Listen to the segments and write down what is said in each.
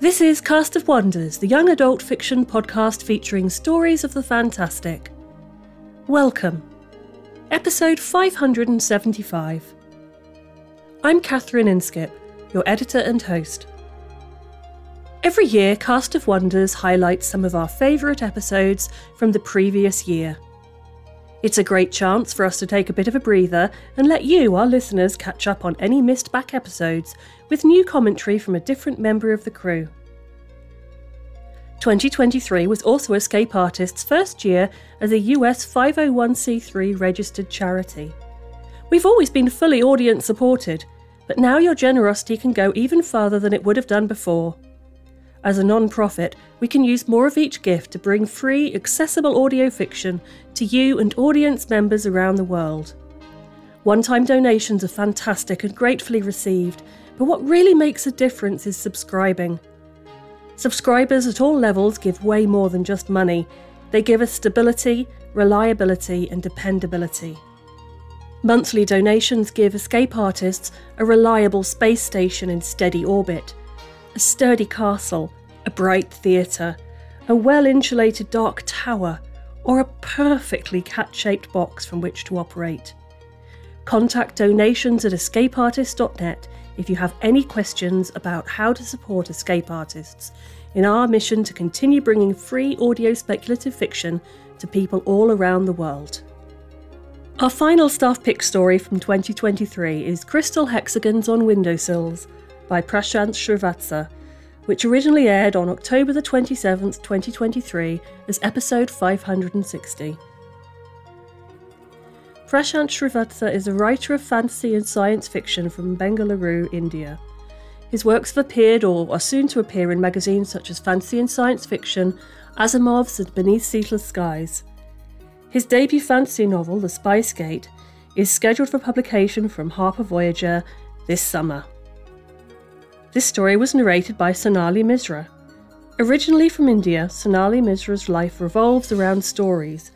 This is Cast of Wonders, the young adult fiction podcast featuring stories of the fantastic. Welcome. Episode 575. I'm Catherine Inskip, your editor and host. Every year, Cast of Wonders highlights some of our favourite episodes from the previous year. It's a great chance for us to take a bit of a breather and let you, our listeners, catch up on any missed back episodes with new commentary from a different member of the crew. 2023 was also Escape Artists' first year as a US 501c3 registered charity. We've always been fully audience supported, but now your generosity can go even further than it would have done before. As a non-profit, we can use more of each gift to bring free, accessible audio fiction to you and audience members around the world. One-time donations are fantastic and gratefully received, but what really makes a difference is subscribing. Subscribers at all levels give way more than just money. They give us stability, reliability and dependability. Monthly donations give Escape Artists a reliable space station in steady orbit, a sturdy castle, a bright theatre, a well-insulated dark tower, or a perfectly cat-shaped box from which to operate. Contact donations at escapeartist.net if you have any questions about how to support Escape Artists in our mission to continue bringing free audio speculative fiction to people all around the world. Our final staff pick story from 2023 is Crystal Hexagons on Windowsills by Prashant Srivatsa, which originally aired on October the 27th, 2023 as episode 560. Prashant Srivatsa is a writer of fantasy and science fiction from Bengaluru, India. His works have appeared or are soon to appear in magazines such as Fantasy and Science Fiction, Asimov's and Beneath Ceaseless Skies. His debut fantasy novel, The Spice Gate, is scheduled for publication from Harper Voyager this summer. This story was narrated by Sonali Misra. Originally from India, Sonali Misra's life revolves around stories.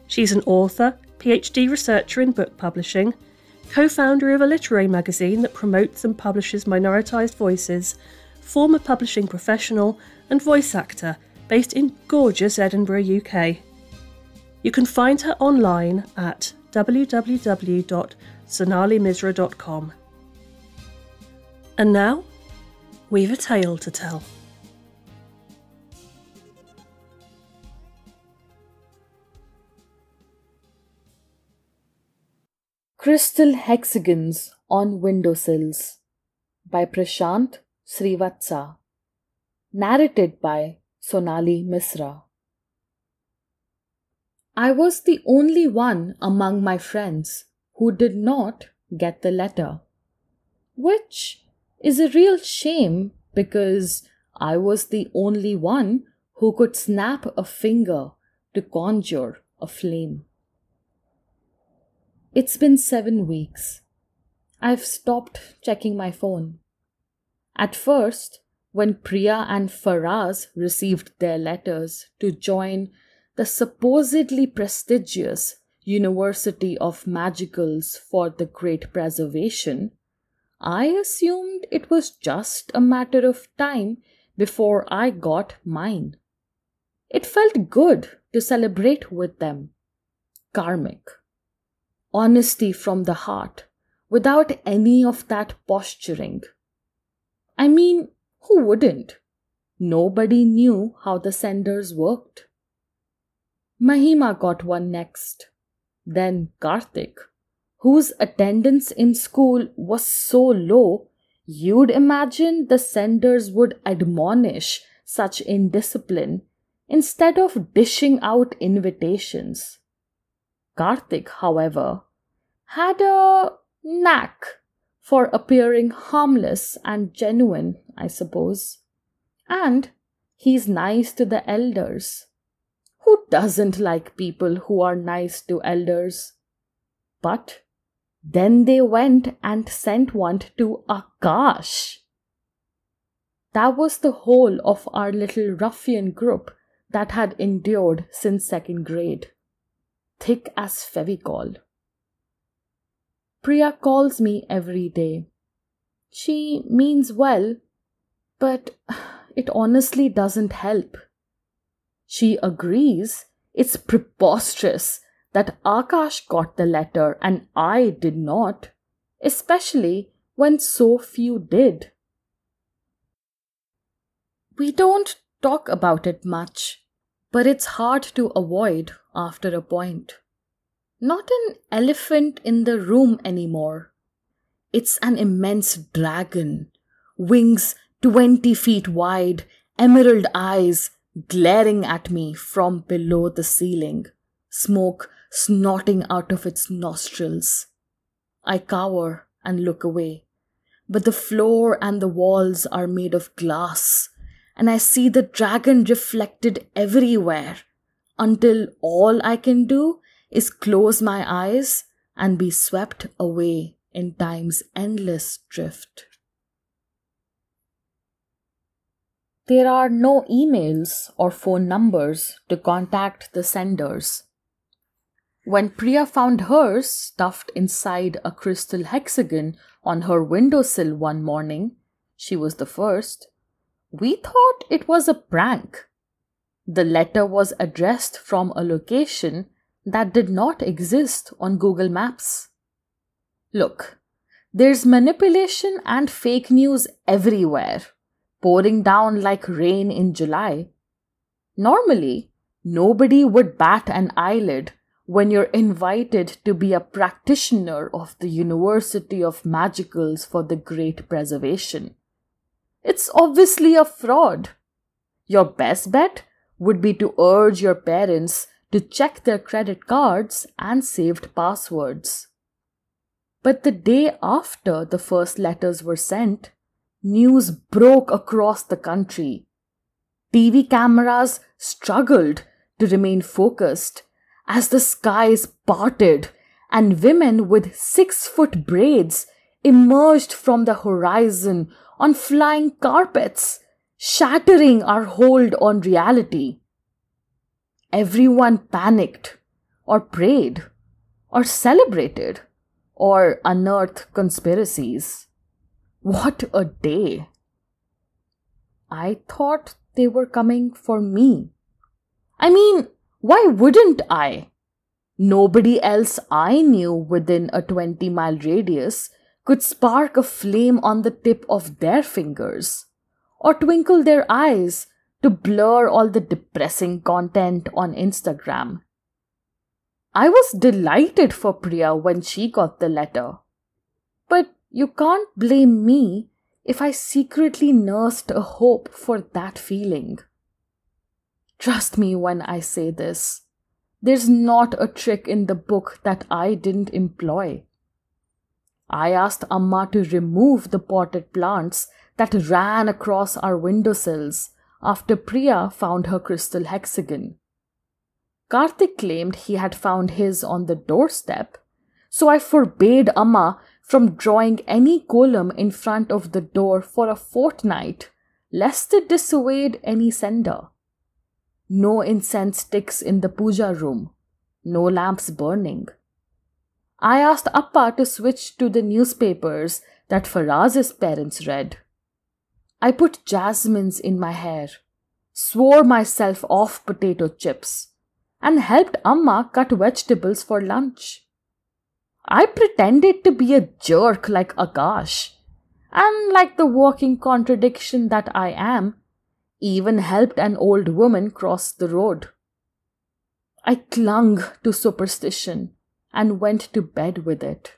She's an author, PhD researcher in book publishing, co-founder of a literary magazine that promotes and publishes minoritised voices, former publishing professional and voice actor based in gorgeous Edinburgh, UK. You can find her online at www.sonalimisra.com. And now, we've a tale to tell. Crystal Hexagons on Windowsills by Prashant Srivatsa. Narrated by Sonali Misra. I was the only one among my friends who did not get the letter, which is a real shame because I was the only one who could snap a finger to conjure a flame. It's been 7 weeks. I've stopped checking my phone. At first, when Priya and Faraz received their letters to join the supposedly prestigious University of Magicals for the Great Preservation, I assumed it was just a matter of time before I got mine. It felt good to celebrate with them. Karmic. Honesty from the heart, without any of that posturing. I mean, who wouldn't? Nobody knew how the senders worked. Mahima got one next. Then Karthik, whose attendance in school was so low, you'd imagine the senders would admonish such indiscipline instead of dishing out invitations. Karthik, however, had a knack for appearing harmless and genuine, I suppose. And he's nice to the elders. Who doesn't like people who are nice to elders? But then they went and sent one to Akash. That was the whole of our little ruffian group that had endured since 2nd grade. Thick as Fevicol. Priya calls me every day. She means well, but it honestly doesn't help. She agrees it's preposterous that Akash got the letter and I did not, especially when so few did. We don't talk about it much, but it's hard to avoid after a point. Not an elephant in the room anymore. It's an immense dragon, wings 20 feet wide, emerald eyes glaring at me from below the ceiling, smoke snorting out of its nostrils. I cower and look away, but the floor and the walls are made of glass, and I see the dragon reflected everywhere until all I can do is close my eyes and be swept away in time's endless drift. There are no emails or phone numbers to contact the senders. When Priya found hers stuffed inside a crystal hexagon on her windowsill one morning, she was the first. We thought it was a prank. The letter was addressed from a location that did not exist on Google Maps. Look, there's manipulation and fake news everywhere, pouring down like rain in July. Normally, nobody would bat an eyelid when you're invited to be a practitioner of the University of Magicals for the Great Preservation. It's obviously a fraud. Your best bet would be to urge your parents to check their credit cards and saved passwords. But the day after the first letters were sent, news broke across the country. TV cameras struggled to remain focused as the skies parted and women with 6-foot braids emerged from the horizon on flying carpets, shattering our hold on reality. Everyone panicked, or prayed, or celebrated, or unearthed conspiracies. What a day! I thought they were coming for me. I mean, why wouldn't I? Nobody else I knew within a 20-mile radius could spark a flame on the tip of their fingers, or twinkle their eyes to blur all the depressing content on Instagram. I was delighted for Priya when she got the letter. But you can't blame me if I secretly nursed a hope for that feeling. Trust me when I say this. There's not a trick in the book that I didn't employ. I asked Amma to remove the potted plants that ran across our windowsills after Priya found her crystal hexagon. Karthik claimed he had found his on the doorstep, so I forbade Amma from drawing any column in front of the door for a fortnight, lest it dissuade any sender. No incense sticks in the puja room, no lamps burning. I asked Appa to switch to the newspapers that Faraz's parents read. I put jasmines in my hair, swore myself off potato chips, and helped Amma cut vegetables for lunch. I pretended to be a jerk like Akash, and like the walking contradiction that I am, even helped an old woman cross the road. I clung to superstition and went to bed with it.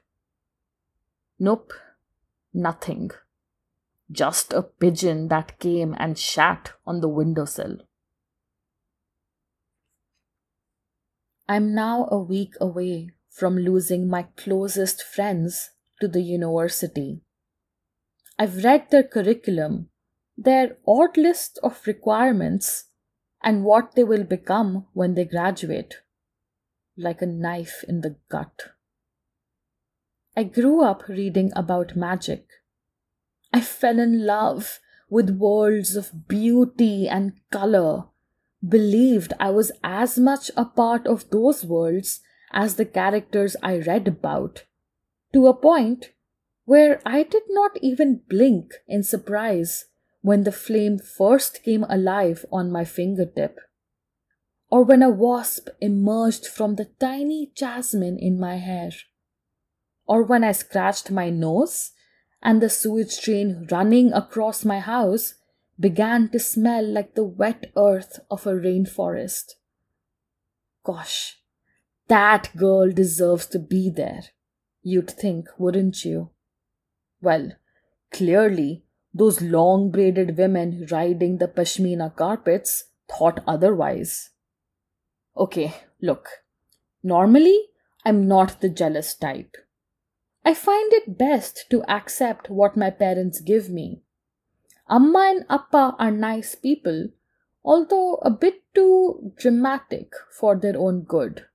Nope, nothing. Just a pigeon that came and shat on the windowsill. I'm now a week away from losing my closest friends to the university. I've read their curriculum, their odd list of requirements, and what they will become when they graduate, like a knife in the gut. I grew up reading about magic. I fell in love with worlds of beauty and color, believed I was as much a part of those worlds as the characters I read about, to a point where I did not even blink in surprise when the flame first came alive on my fingertip, or when a wasp emerged from the tiny jasmine in my hair, or when I scratched my nose and the sewage train running across my house began to smell like the wet earth of a rainforest. Gosh, that girl deserves to be there, you'd think, wouldn't you? Well, clearly, those long braided women riding the pashmina carpets thought otherwise. Okay, look, normally I'm not the jealous type. I find it best to accept what my parents give me. Amma and Appa are nice people, although a bit too dramatic for their own good.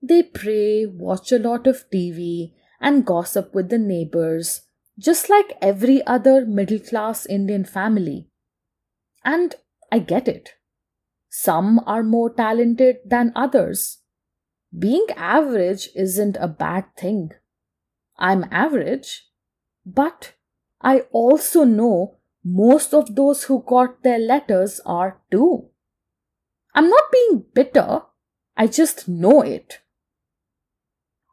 They pray, watch a lot of TV, and gossip with the neighbors, just like every other middle-class Indian family. And I get it. Some are more talented than others. Being average isn't a bad thing. I'm average, but I also know most of those who got their letters are too. I'm not being bitter, I just know it.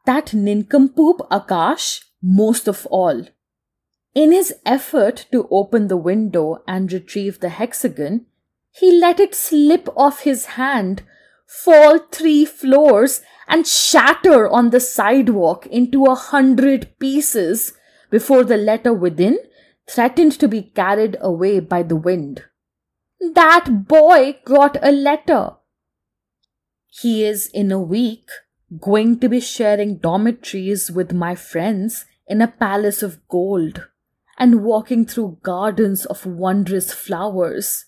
That nincompoop Akash, most of all. In his effort to open the window and retrieve the hexagon, he let it slip off his hand, fall 3 floors, and shatter on the sidewalk into 100 pieces before the letter within threatened to be carried away by the wind. That boy got a letter. He is, in a week, going to be sharing dormitories with my friends in a palace of gold and walking through gardens of wondrous flowers.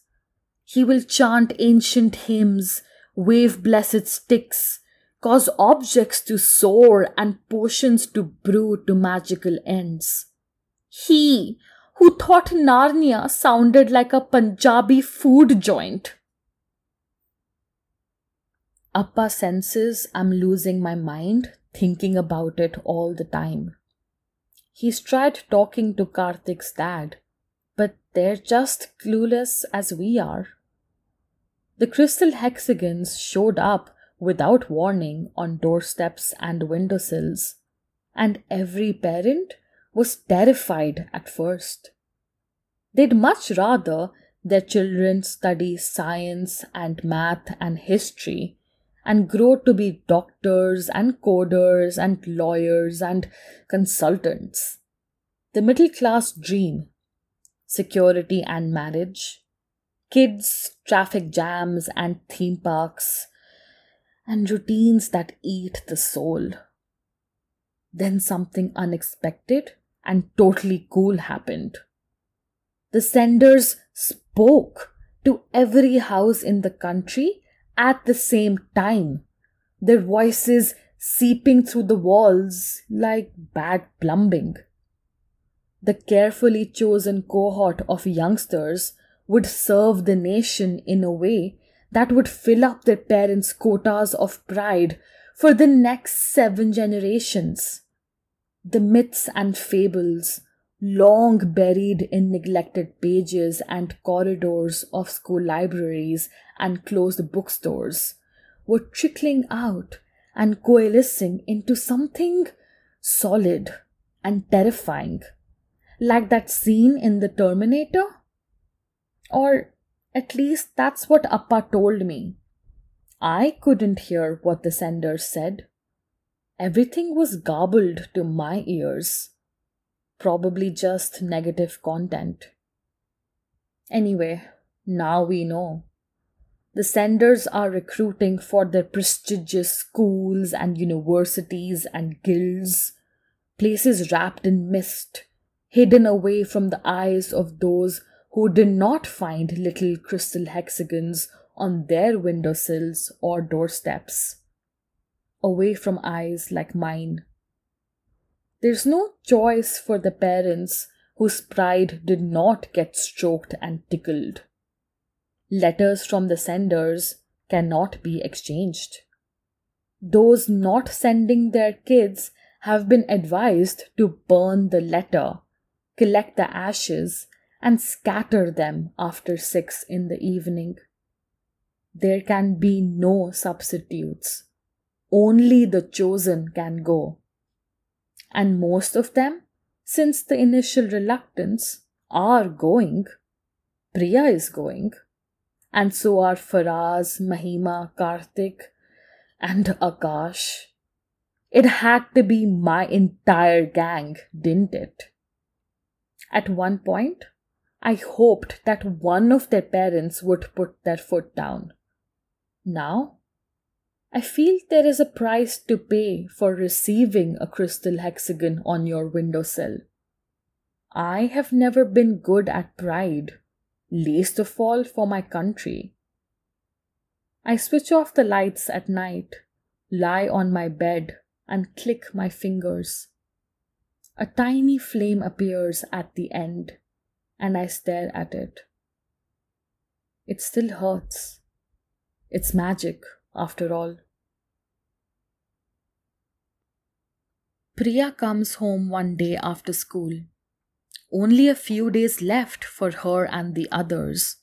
He will chant ancient hymns, wave blessed sticks, cause objects to soar and potions to brew to magical ends. He who thought Narnia sounded like a Punjabi food joint. Appa senses I'm losing my mind thinking about it all the time. He's tried talking to Karthik's dad, but they're just clueless as we are. The crystal hexagons showed up without warning on doorsteps and windowsills, and every parent was terrified at first. They'd much rather their children study science and math and history and grow to be doctors and coders and lawyers and consultants. The middle class dream, security and marriage, kids, traffic jams and theme parks, and routines that eat the soul. Then something unexpected and totally cool happened. The senders spoke to every house in the country at the same time, their voices seeping through the walls like bad plumbing. The carefully chosen cohort of youngsters would serve the nation in a way that would fill up their parents' quotas of pride for the next 7 generations. The myths and fables, long buried in neglected pages and corridors of school libraries and closed bookstores, were trickling out and coalescing into something solid and terrifying, like that scene in The Terminator. Or at least that's what Appa told me. I couldn't hear what the senders said. Everything was garbled to my ears. Probably just negative content. Anyway, now we know. The senders are recruiting for their prestigious schools and universities and guilds, places wrapped in mist, hidden away from the eyes of those who did not find little crystal hexagons on their windowsills or doorsteps. Away from eyes like mine. There's no choice for the parents whose pride did not get stroked and tickled. Letters from the senders cannot be exchanged. Those not sending their kids have been advised to burn the letter, collect the ashes, and scatter them after 6 in the evening. There can be no substitutes. Only the chosen can go. And most of them, since the initial reluctance, are going. Priya is going. And so are Faraz, Mahima, Karthik, and Akash. It had to be my entire gang, didn't it? At one point, I hoped that one of their parents would put their foot down. Now, I feel there is a price to pay for receiving a crystal hexagon on your windowsill. I have never been good at pride, least of all for my country. I switch off the lights at night, lie on my bed, and click my fingers. A tiny flame appears at the end, and I stare at it. It still hurts. It's magic, after all. Priya comes home one day after school. Only a few days left for her and the others,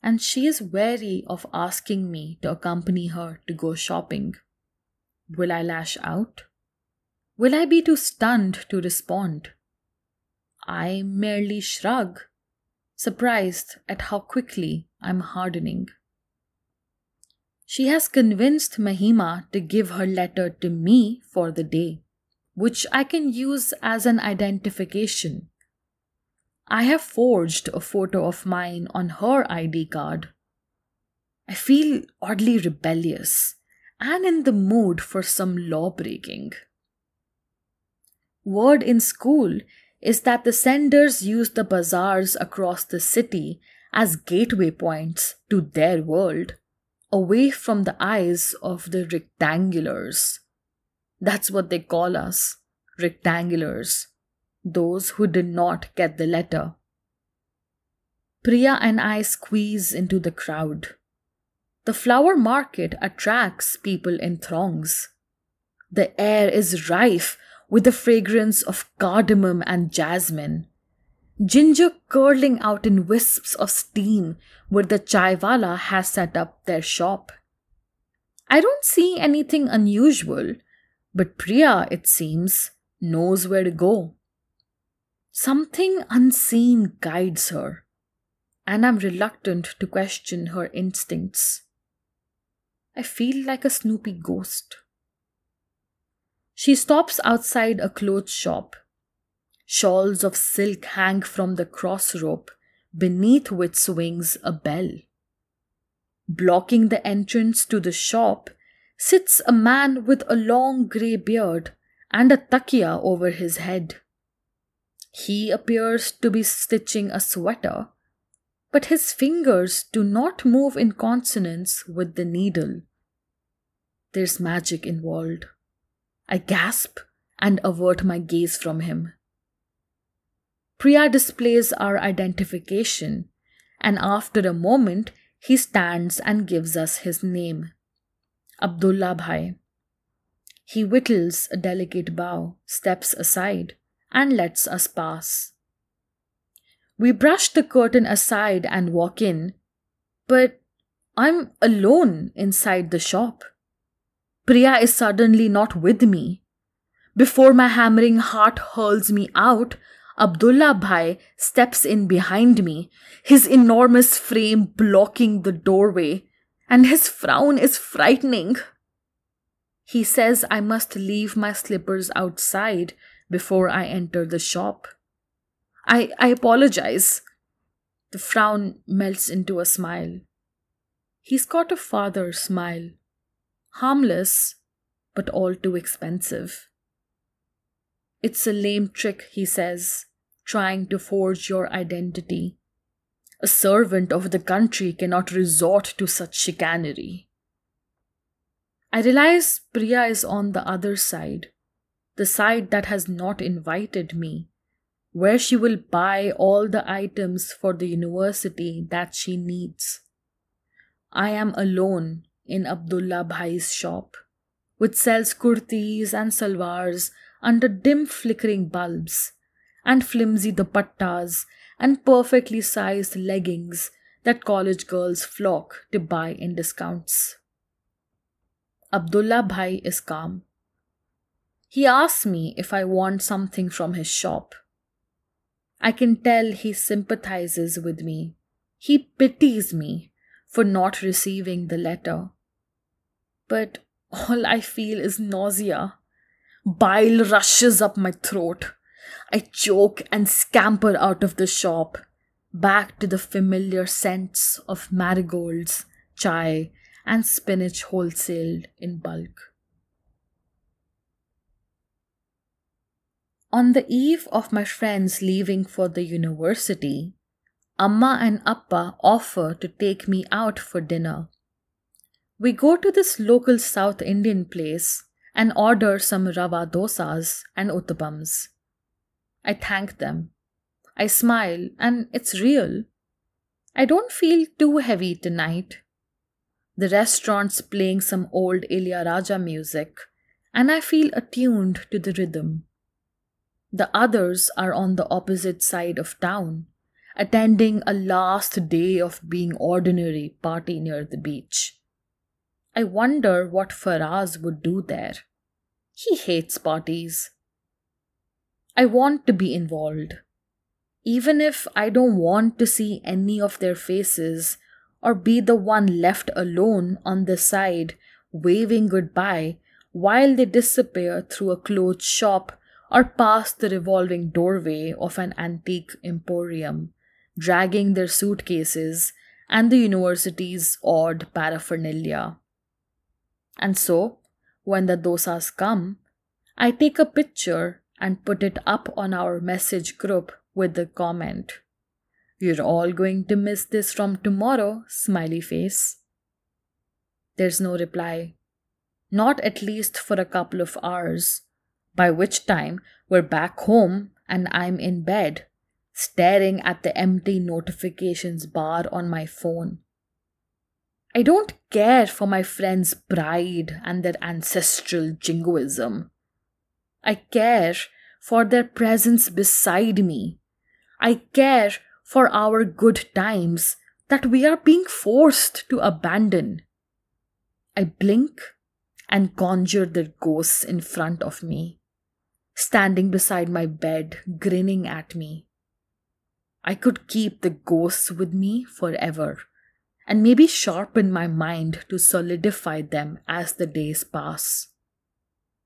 and she is wary of asking me to accompany her to go shopping. Will I lash out? Will I be too stunned to respond? I merely shrug, surprised at how quickly I'm hardening. She has convinced Mahima to give her letter to me for the day, which I can use as an identification. I have forged a photo of mine on her ID card. I feel oddly rebellious and in the mood for some law breaking. Word in school is that the senders use the bazaars across the city as gateway points to their world, away from the eyes of the rectangulars. That's what they call us, rectangulars, those who did not get the letter. Priya and I squeeze into the crowd. The flower market attracts people in throngs. The air is rife with the fragrance of cardamom and jasmine. Ginger curling out in wisps of steam where the chaiwala has set up their shop. I don't see anything unusual, but Priya, it seems, knows where to go. Something unseen guides her, and I'm reluctant to question her instincts. I feel like a Snoopy ghost. She stops outside a clothes shop. Shawls of silk hang from the cross rope, beneath which swings a bell. Blocking the entrance to the shop sits a man with a long grey beard and a takia over his head. He appears to be stitching a sweater, but his fingers do not move in consonance with the needle. There's magic involved. I gasp and avert my gaze from him. Priya displays our identification, and after a moment, he stands and gives us his name. Abdullah Bhai. He whittles a delicate bow, steps aside, and lets us pass. We brush the curtain aside and walk in, but I'm alone inside the shop. Priya is suddenly not with me. Before my hammering heart hurls me out, Abdullah Bhai steps in behind me, his enormous frame blocking the doorway, and his frown is frightening. He says I must leave my slippers outside before I enter the shop. I apologize. The frown melts into a smile. He's got a father smile. Harmless, but all too expensive. It's a lame trick, he says, trying to forge your identity. A servant of the country cannot resort to such chicanery. I realize Priya is on the other side, the side that has not invited me, where she will buy all the items for the university that she needs. I am alone in Abdullah Bhai's shop, which sells kurtis and salwars under dim flickering bulbs, and flimsy dupattas and perfectly sized leggings that college girls flock to buy in discounts. Abdullah Bhai is calm. He asks me if I want something from his shop. I can tell he sympathizes with me. He pities me for not receiving the letter. But all I feel is nausea. Bile rushes up my throat. I choke and scamper out of the shop, back to the familiar scents of marigolds, chai, and spinach wholesaled in bulk. On the eve of my friends leaving for the university, Amma and Appa offer to take me out for dinner. We go to this local South Indian place and order some rava dosas and uttapams. I thank them. I smile, and it's real. I don't feel too heavy tonight. The restaurant's playing some old Ilayaraja music, and I feel attuned to the rhythm. The others are on the opposite side of town, attending a last day of being ordinary party near the beach. I wonder what Faraz would do there. He hates parties. I want to be involved. Even if I don't want to see any of their faces or be the one left alone on the side waving goodbye while they disappear through a closed shop or past the revolving doorway of an antique emporium, dragging their suitcases and the university's odd paraphernalia. And so, when the dosas come, I take a picture and put it up on our message group with the comment, "You're all going to miss this from tomorrow, smiley face." There's no reply. Not at least for a couple of hours, by which time we're back home and I'm in bed, staring at the empty notifications bar on my phone. I don't care for my friends' pride and their ancestral jingoism. I care for their presence beside me. I care for our good times that we are being forced to abandon. I blink and conjure their ghosts in front of me, standing beside my bed, grinning at me. I could keep the ghosts with me forever, and maybe sharpen my mind to solidify them as the days pass.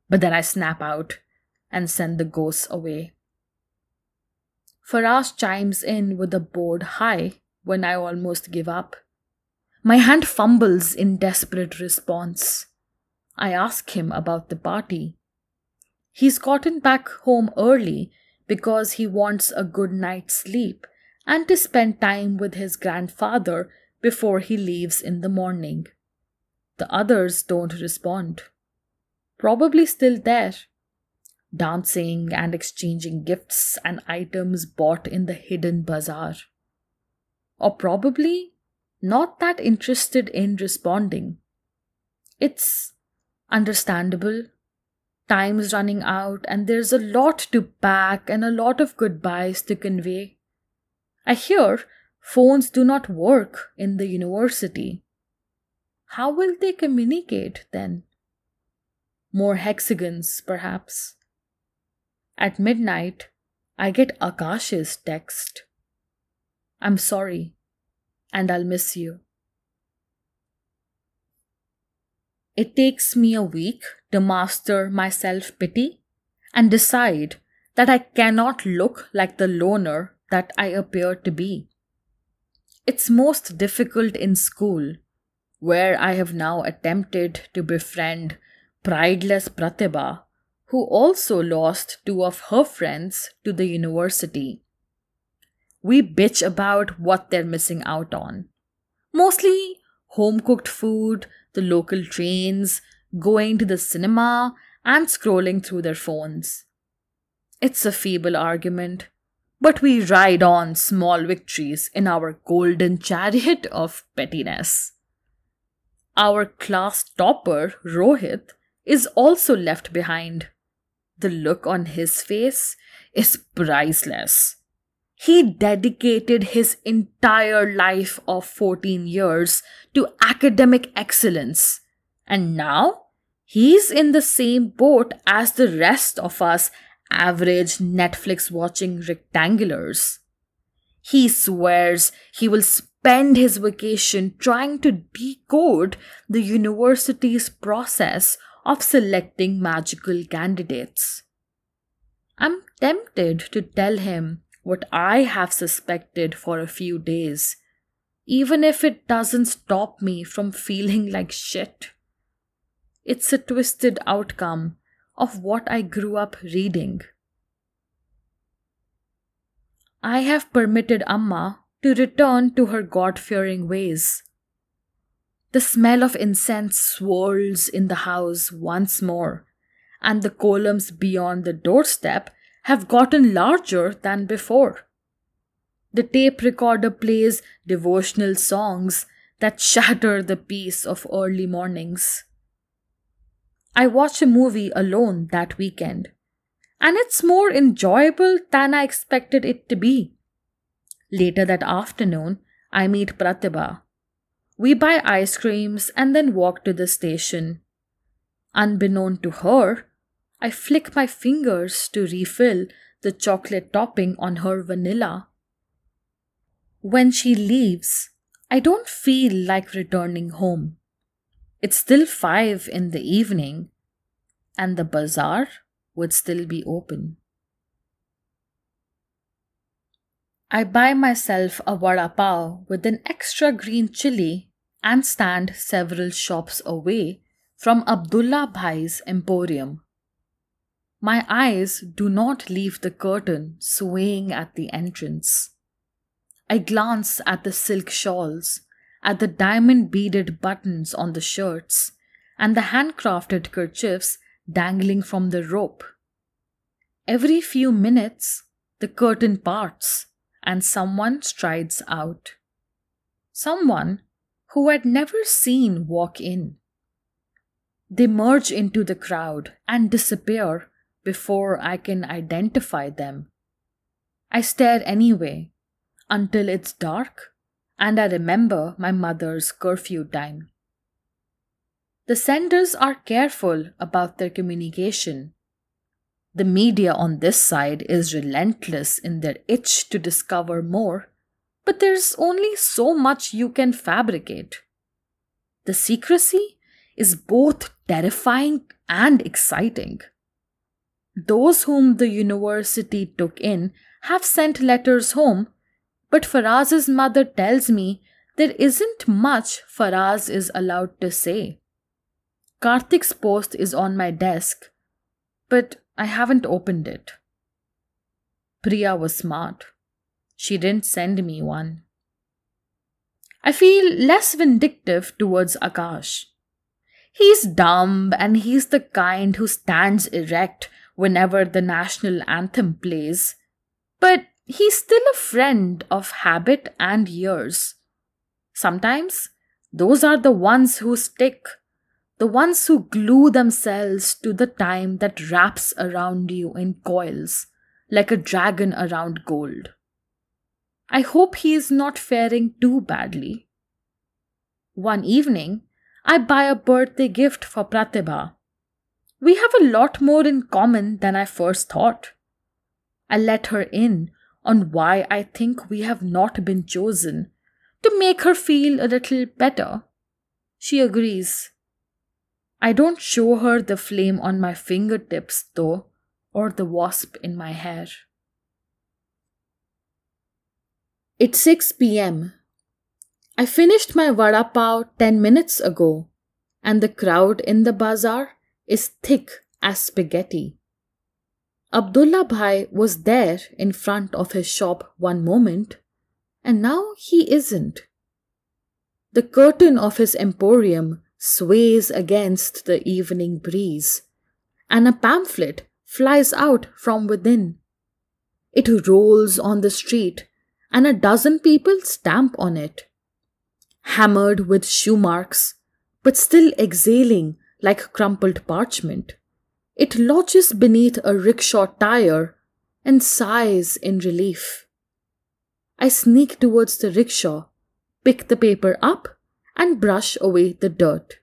But then I snap out and send the ghosts away. Faraz chimes in with a bored hi when I almost give up. My hand fumbles in desperate response. I ask him about the party. He's gotten back home early because he wants a good night's sleep and to spend time with his grandfather before he leaves in the morning. The others don't respond. Probably still there, dancing and exchanging gifts and items bought in the hidden bazaar. Or probably not that interested in responding. It's understandable. Time's running out and there's a lot to pack and a lot of goodbyes to convey. I hear phones do not work in the university. How will they communicate then? More hexagons, perhaps. At midnight, I get Akash's text. "I'm sorry, and I'll miss you." It takes me a week to master my self-pity and decide that I cannot look like the loner that I appear to be. It's most difficult in school, where I have now attempted to befriend prideless Pratibha, who also lost 2 of her friends to the university. We bitch about what they're missing out on. Mostly home-cooked food, the local trains, going to the cinema, and scrolling through their phones. It's a feeble argument, but we ride on small victories in our golden chariot of pettiness. Our class topper, Rohit, is also left behind. The look on his face is priceless. He dedicated his entire life of 14 years to academic excellence, and now he's in the same boat as the rest of us average Netflix watching rectangulars. He swears he will spend his vacation trying to decode the university's process of selecting magical candidates. I'm tempted to tell him what I have suspected for a few days, even if it doesn't stop me from feeling like shit. It's a twisted outcome of what I grew up reading. I have permitted Amma to return to her God-fearing ways. The smell of incense swirls in the house once more, and the columns beyond the doorstep have gotten larger than before. The tape recorder plays devotional songs that shatter the peace of early mornings. I watched a movie alone that weekend, and it's more enjoyable than I expected it to be. Later that afternoon, I meet Pratibha. We buy ice creams and then walk to the station. Unbeknown to her, I flick my fingers to refill the chocolate topping on her vanilla. When she leaves, I don't feel like returning home. It's still 5 in the evening, and the bazaar would still be open. I buy myself a vada pav with an extra green chili and stand several shops away from Abdullah Bhai's emporium. My eyes do not leave the curtain swaying at the entrance. I glance at the silk shawls, at the diamond-beaded buttons on the shirts, and the handcrafted kerchiefs dangling from the rope. Every few minutes, the curtain parts and someone strides out. Someone who I'd never seen walk in. They merge into the crowd and disappear before I can identify them. I stare anyway until it's dark and I remember my mother's curfew time. The senders are careful about their communication. The media on this side is relentless in their itch to discover more, but there's only so much you can fabricate. The secrecy is both terrifying and exciting. Those whom the university took in have sent letters home, but Faraz's mother tells me there isn't much Faraz is allowed to say. Karthik's post is on my desk, but I haven't opened it. Priya was smart. She didn't send me one. I feel less vindictive towards Akash. He's dumb and he's the kind who stands erect whenever the national anthem plays, but he's still a friend of habit and years. Sometimes those are the ones who stick, the ones who glue themselves to the time that wraps around you in coils, like a dragon around gold. I hope he is not faring too badly. One evening, I buy a birthday gift for Pratibha. We have a lot more in common than I first thought. I let her in on why I think we have not been chosen, to make her feel a little better. She agrees. I don't show her the flame on my fingertips, though, or the wasp in my hair. It's 6 p.m. I finished my vada pav 10 minutes ago, and the crowd in the bazaar is thick as spaghetti. Abdullah Bhai was there in front of his shop one moment, and now he isn't. The curtain of his emporium sways against the evening breeze, and a pamphlet flies out from within. It rolls on the street, and a dozen people stamp on it. Hammered with shoe marks, but still exhaling like crumpled parchment, it lodges beneath a rickshaw tire and sighs in relief. I sneak towards the rickshaw, pick the paper up, and brush away the dirt.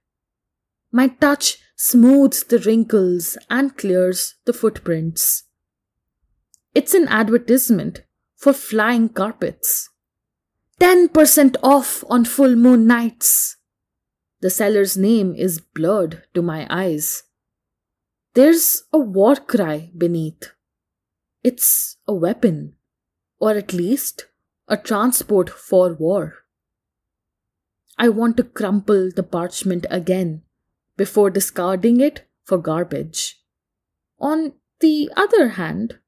My touch smooths the wrinkles and clears the footprints. It's an advertisement for flying carpets. 10% off on full moon nights. The seller's name is blurred to my eyes. There's a war cry beneath. It's a weapon, or at least a transport for war. I want to crumple the parchment again before discarding it for garbage. On the other hand,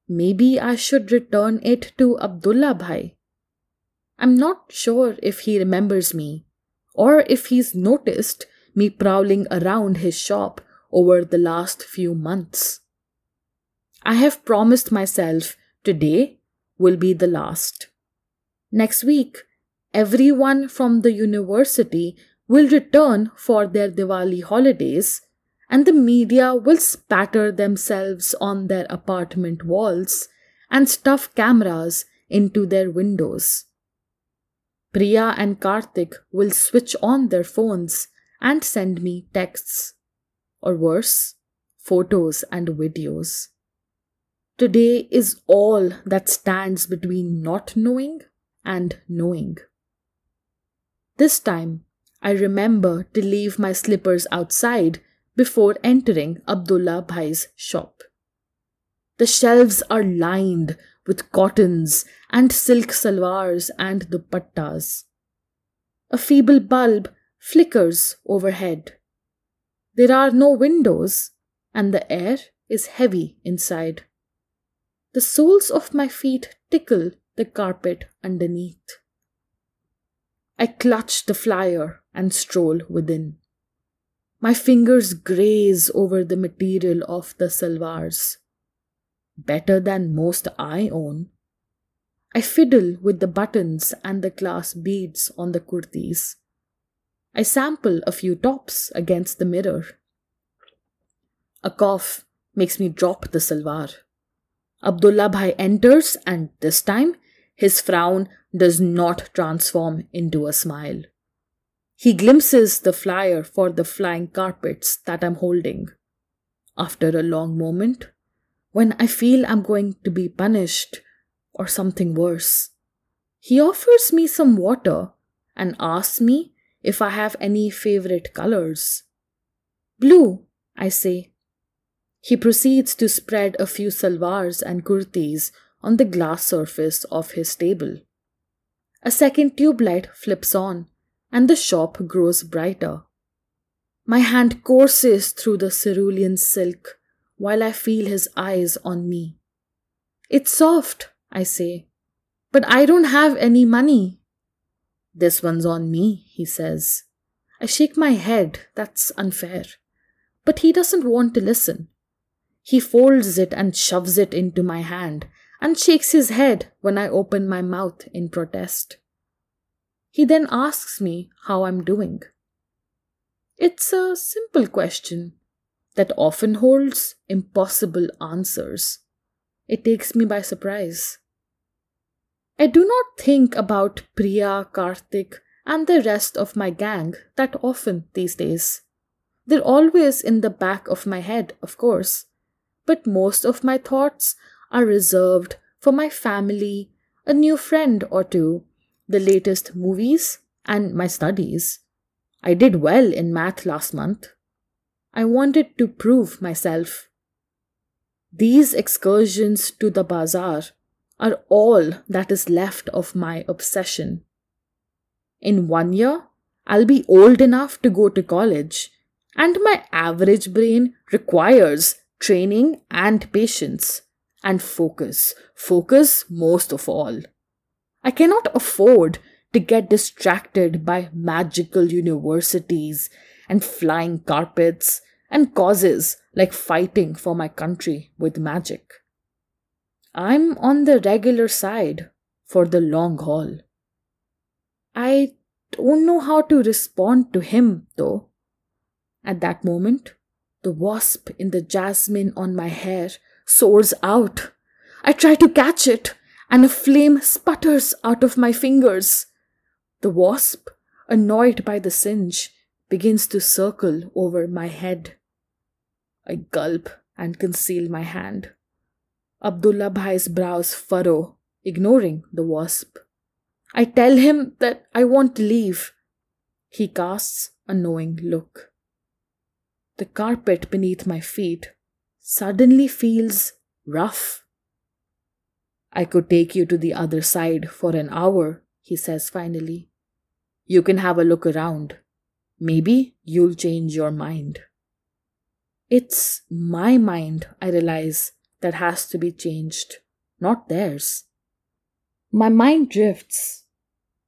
maybe I should return it to Abdullah Bhai. I'm not sure if he remembers me or if he's noticed me prowling around his shop over the last few months. I have promised myself today will be the last. Next week, everyone from the university will return for their Diwali holidays, and the media will spatter themselves on their apartment walls and stuff cameras into their windows. Priya and Karthik will switch on their phones and send me texts, or worse, photos and videos. Today is all that stands between not knowing and knowing. This time, I remember to leave my slippers outside before entering Abdullah Bhai's shop. The shelves are lined with cottons and silk salwars and dupattas. A feeble bulb flickers overhead. There are no windows, and the air is heavy inside. The soles of my feet tickle the carpet underneath. I clutch the flyer and stroll within. My fingers graze over the material of the salwars. Better than most I own. I fiddle with the buttons and the glass beads on the kurtis. I sample a few tops against the mirror. A cough makes me drop the salwar. Abdullah Bhai enters, and this time his frown does not transform into a smile. He glimpses the flyer for the flying carpets that I'm holding. After a long moment, when I feel I'm going to be punished or something worse, he offers me some water and asks me if I have any favorite colors. Blue, I say. He proceeds to spread a few salwars and kurtis on the glass surface of his table. A second tube light flips on, and the shop grows brighter. My hand courses through the cerulean silk while I feel his eyes on me. It's soft, I say, but I don't have any money. This one's on me, he says. I shake my head, that's unfair. But he doesn't want to listen. He folds it and shoves it into my hand and shakes his head when I open my mouth in protest. He then asks me how I'm doing. It's a simple question that often holds impossible answers. It takes me by surprise. I do not think about Priya, Karthik, and the rest of my gang that often these days. They're always in the back of my head, of course, but most of my thoughts are reserved for my family, a new friend or two, the latest movies, and my studies. I did well in math last month. I wanted to prove myself. These excursions to the bazaar are all that is left of my obsession. In 1 year, I'll be old enough to go to college, and my average brain requires training and patience, and focus most of all. I cannot afford to get distracted by magical universities and flying carpets and causes like fighting for my country with magic. I'm on the regular side for the long haul. I don't know how to respond to him, though. At that moment, the wasp in the jasmine on my hair soars out. I try to catch it, and a flame sputters out of my fingers. The wasp, annoyed by the singe, begins to circle over my head. I gulp and conceal my hand. Abdullah Bhai's brows furrow, ignoring the wasp. I tell him that I want to leave. He casts a knowing look. The carpet beneath my feet suddenly feels rough. I could take you to the other side for an hour, he says finally. You can have a look around. Maybe you'll change your mind. It's my mind, I realize, that has to be changed, not theirs. My mind drifts.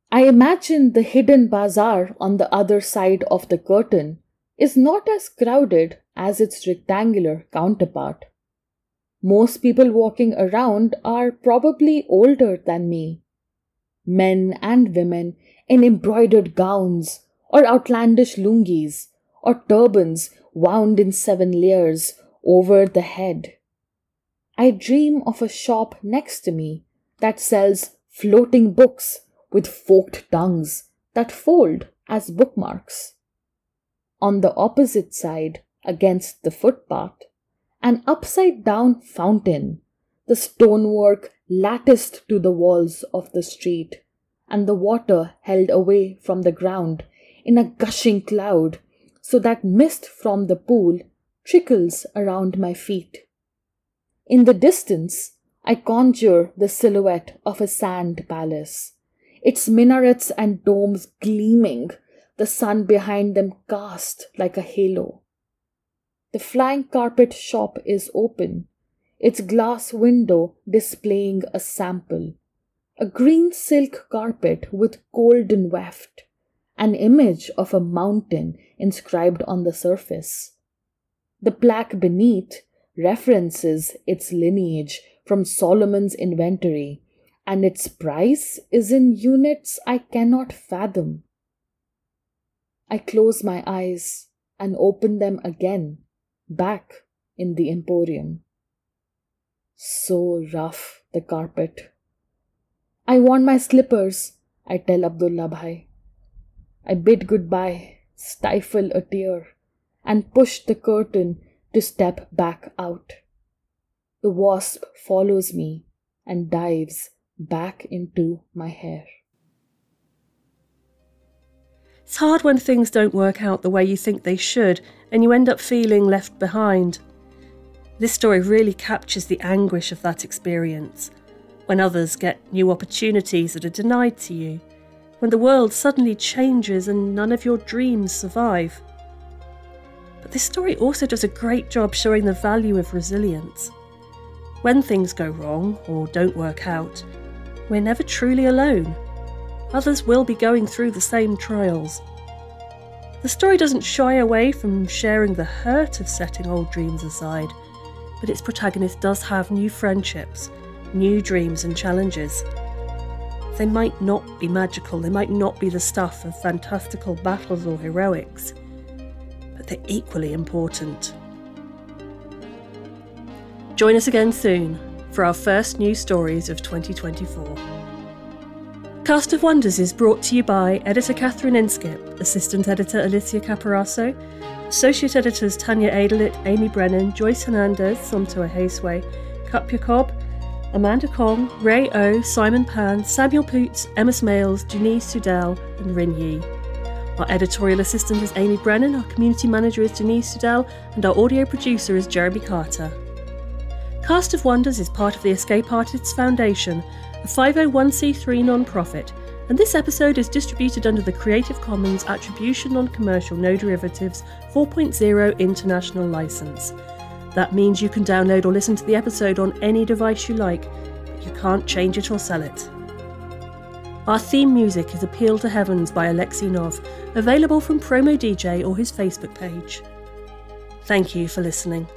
I imagine the hidden bazaar on the other side of the curtain is not as crowded as its rectangular counterpart. Most people walking around are probably older than me. Men and women in embroidered gowns or outlandish lungis or turbans wound in 7 layers over the head. I dream of a shop next to me that sells floating books with forked tongues that fold as bookmarks. On the opposite side, against the footpath, an upside-down fountain, the stonework latticed to the walls of the street, and the water held away from the ground in a gushing cloud so that mist from the pool trickles around my feet. In the distance, I conjure the silhouette of a sand palace, its minarets and domes gleaming, the sun behind them cast like a halo. The flying carpet shop is open, its glass window displaying a sample, a green silk carpet with golden weft, an image of a mountain inscribed on the surface. The plaque beneath references its lineage from Solomon's inventory, and its price is in units I cannot fathom. I close my eyes and open them again, back in the emporium. So rough, the carpet. I want my slippers, I tell Abdullah Bhai. I bid goodbye, stifle a tear, and push the curtain to step back out. The wasp follows me and dives back into my hair. It's hard when things don't work out the way you think they should, and you end up feeling left behind. This story really captures the anguish of that experience, when others get new opportunities that are denied to you, when the world suddenly changes and none of your dreams survive. But this story also does a great job showing the value of resilience. When things go wrong or don't work out, we're never truly alone. Others will be going through the same trials. The story doesn't shy away from sharing the hurt of setting old dreams aside, but its protagonist does have new friendships, new dreams and challenges. They might not be magical, they might not be the stuff of fantastical battles or heroics, but they're equally important. Join us again soon for our first new stories of 2024. Cast of Wonders is brought to you by Editor Catherine Inskip, Assistant Editor Alicia Caparasso, Associate Editors Tanya Adelit, Amy Brennan, Joyce Hernandez, Somtoa Haseway, Cup Jacob, Amanda Kong, Ray O, Simon Pan, Samuel Poots, Emma Smales, Janice Sudell and Rin Yi. Our editorial assistant is Amy Brennan, our community manager is Janice Sudell, and our audio producer is Jeremy Carter. Cast of Wonders is part of the Escape Artists Foundation, a 501c3 non-profit, and this episode is distributed under the Creative Commons Attribution Non-Commercial No Derivatives 4.0 International License. That means you can download or listen to the episode on any device you like, but you can't change it or sell it. Our theme music is Appeal to Heavens by Alexei Nov, available from Promo DJ or his Facebook page. Thank you for listening.